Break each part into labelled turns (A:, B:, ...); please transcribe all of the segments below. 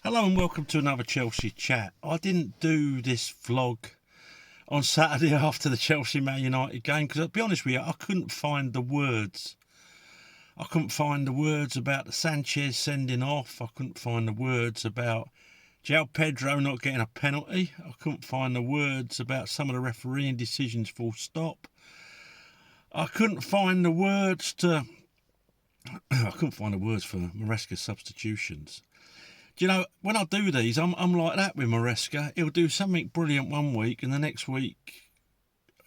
A: Hello and welcome to another Chelsea chat. I didn't do this vlog on Saturday after the Chelsea Man United game because, I'll be honest with you, I couldn't find the words. I couldn't find the words about the Sanchez sending off. I couldn't find the words about João Pedro not getting a penalty. I couldn't find the words about some of the refereeing decisions, full stop. I couldn't find the words for Maresca substitutions. Do you know, when I do these, I'm like that with Maresca. He'll do something brilliant one week, and the next week,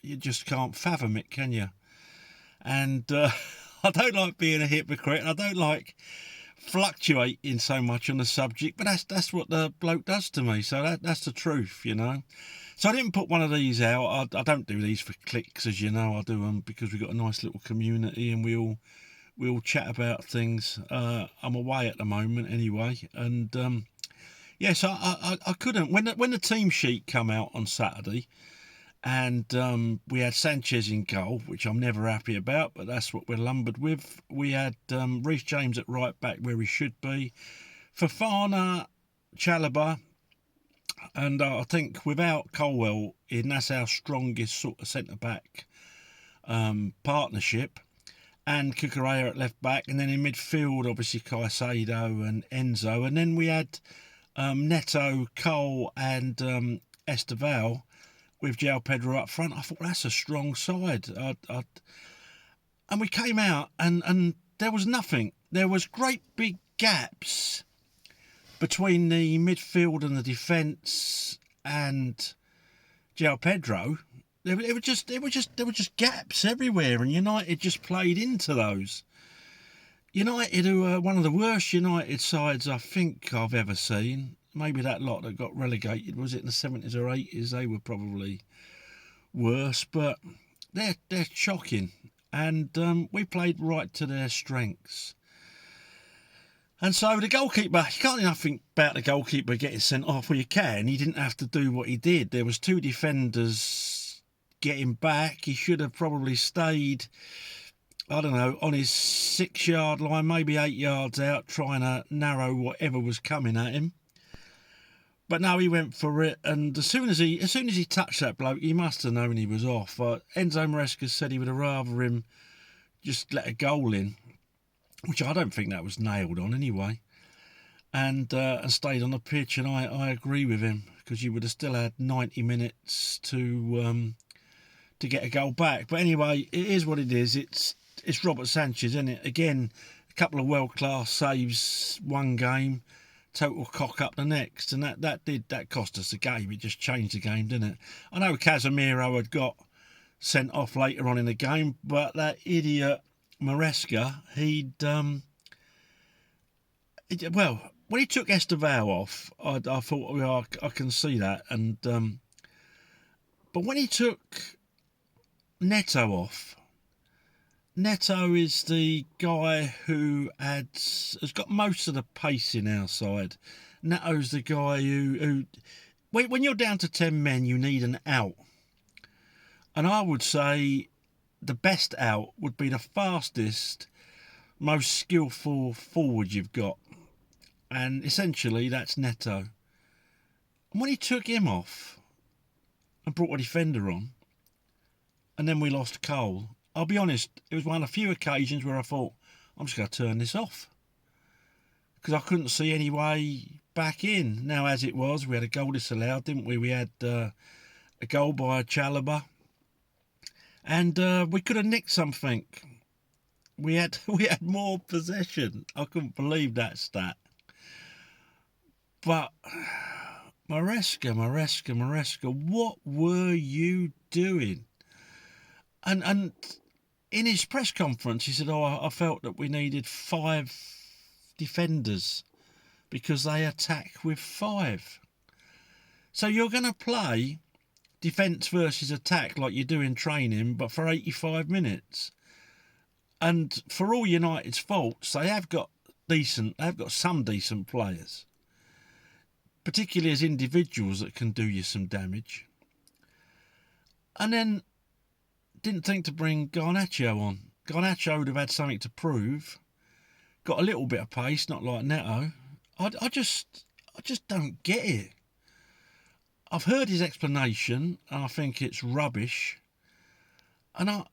A: you just can't fathom it, can you? And I don't like being a hypocrite, and I don't like fluctuating so much on the subject, but that's what the bloke does to me, so that's the truth, you know. So I didn't put one of these out. I don't do these for clicks, as you know. I do them because we've got a nice little community, and we all chat about things. I'm away at the moment anyway, and yes, I couldn't. When the team sheet come out on Saturday, and we had Sanchez in goal, which I'm never happy about, but that's what we're lumbered with. We had Reece James at right back where he should be, Fofana, Chalobah, and I think without Colwell in, that's our strongest sort of centre back partnership. And Cucurella at left back, and then in midfield, obviously Caicedo and Enzo, and then we had Neto, Cole, and Esteval with João Pedro up front. I thought that's a strong side, and we came out, and there was nothing. There was great big gaps between the midfield and the defence and João Pedro. There were just gaps everywhere, and United just played into those. United, who are one of the worst United sides I think I've ever seen. Maybe that lot that got relegated, was it in the 70s or 80s? They were probably worse, but they're shocking. And we played right to their strengths. And so the goalkeeper, you can't do nothing about the goalkeeper getting sent off. Well, you can. He didn't have to do what he did. There was two defenders getting back. He should have probably stayed, I don't know, on his 6-yard line, maybe 8 yards out, trying to narrow whatever was coming at him. But no, he went for it, and as soon as he touched that bloke, he must have known he was off. Enzo Maresca said he would have rather him just let a goal in, which I don't think that was nailed on anyway, and stayed on the pitch, and I agree with him, because you would have still had 90 minutes to get a goal back. But anyway, it is what it is. It's Robert Sanchez, isn't it? Again, a couple of world-class saves one game, total cock up the next, and that cost us the game. It just changed the game, didn't it? I know Casemiro had got sent off later on in the game, but that idiot Maresca, when he took Esteval off, I thought, well, I can see that, and but when he took Neto off, Neto is the guy who has got most of the pace in our side. Neto's the guy who when you're down to 10 men, you need an out. And I would say the best out would be the fastest, most skillful forward you've got. And essentially, that's Neto. And when he took him off and brought a defender on, and then we lost Cole, I'll be honest, it was one of the few occasions where I thought, I'm just going to turn this off, because I couldn't see any way back in. Now, as it was, we had a goal disallowed, didn't we? We had a goal by Chalobah, and we could have nicked something. We had more possession. I couldn't believe that stat. But Maresca, what were you doing? And in his press conference, he said, I felt that we needed 5 defenders because they attack with 5. So you're going to play defence versus attack like you do in training, but for 85 minutes. And for all United's faults, they have got some decent players, particularly as individuals that can do you some damage. And then didn't think to bring Garnacho on. Garnacho would have had something to prove. Got a little bit of pace, not like Neto. I I just don't get it. I've heard his explanation, and I think it's rubbish. And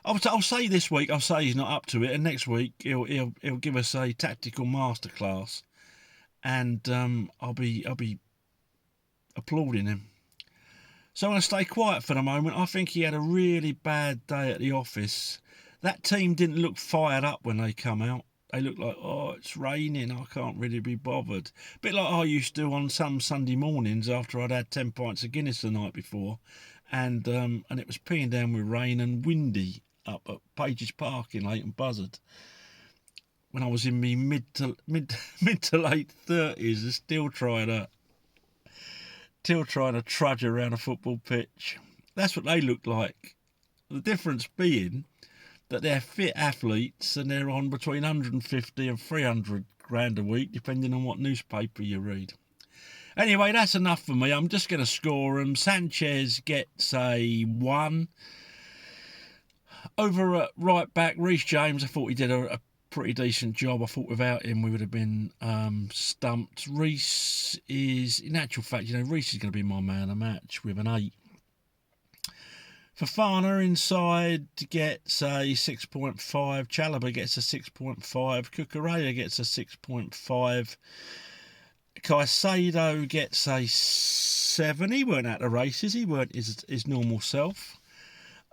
A: I'll say this week, I'll say he's not up to it, and next week he'll give us a tactical masterclass, and I'll be applauding him. So I'm going to stay quiet for the moment. I think he had a really bad day at the office. That team didn't look fired up when they come out. They looked like, oh, it's raining, I can't really be bothered. A bit like I used to on some Sunday mornings after I'd had 10 pints of Guinness the night before, and it was peeing down with rain and windy up at Pages Park in Leighton Buzzard. When I was in me mid to late 30s, and still trying to trudge around a football pitch. That's what they look like. The difference being that they're fit athletes and they're on between 150 and 300 grand a week, depending on what newspaper you read. Anyway, that's enough for me. I'm just going to score them. Sanchez gets a 1. Over at right back, Reece James, I thought he did a pretty decent job. I thought without him we would have been stumped. Reece is, in actual fact, Reece is going to be my man of the match with an 8. Fofana inside gets a 6.5. Chalobah gets a 6.5. Cucurella gets a 6.5. Caicedo gets a 7. He weren't at the races. He weren't his normal self.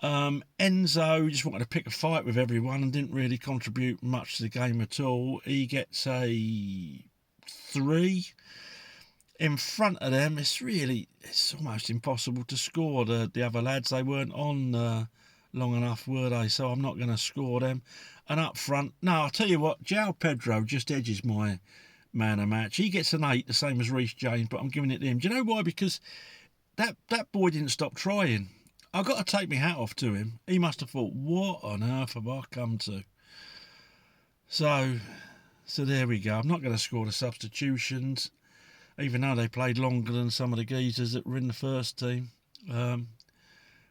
A: Enzo just wanted to pick a fight with everyone and didn't really contribute much to the game at all. He gets a 3. In front of them, it's almost impossible to score the other lads. They weren't on long enough, were they? So I'm not going to score them. And up front, no, I'll tell you what, João Pedro just edges my man of match. He gets an 8, the same as Reece James, but I'm giving it to him. Do you know why? Because that boy didn't stop trying. I've got to take my hat off to him. He must have thought, what on earth have I come to? So there we go. I'm not going to score the substitutions, even though they played longer than some of the geezers that were in the first team.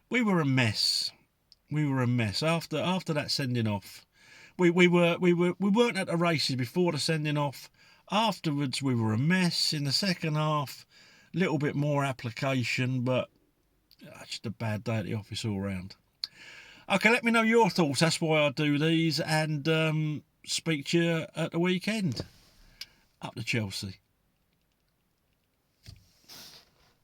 A: We were a mess. After that sending off. We weren't at the races before the sending off. Afterwards, we were a mess. In the second half, a little bit more application, but just a bad day at the office all round. Okay, let me know your thoughts. That's why I do these, and speak to you at the weekend. Up to Chelsea.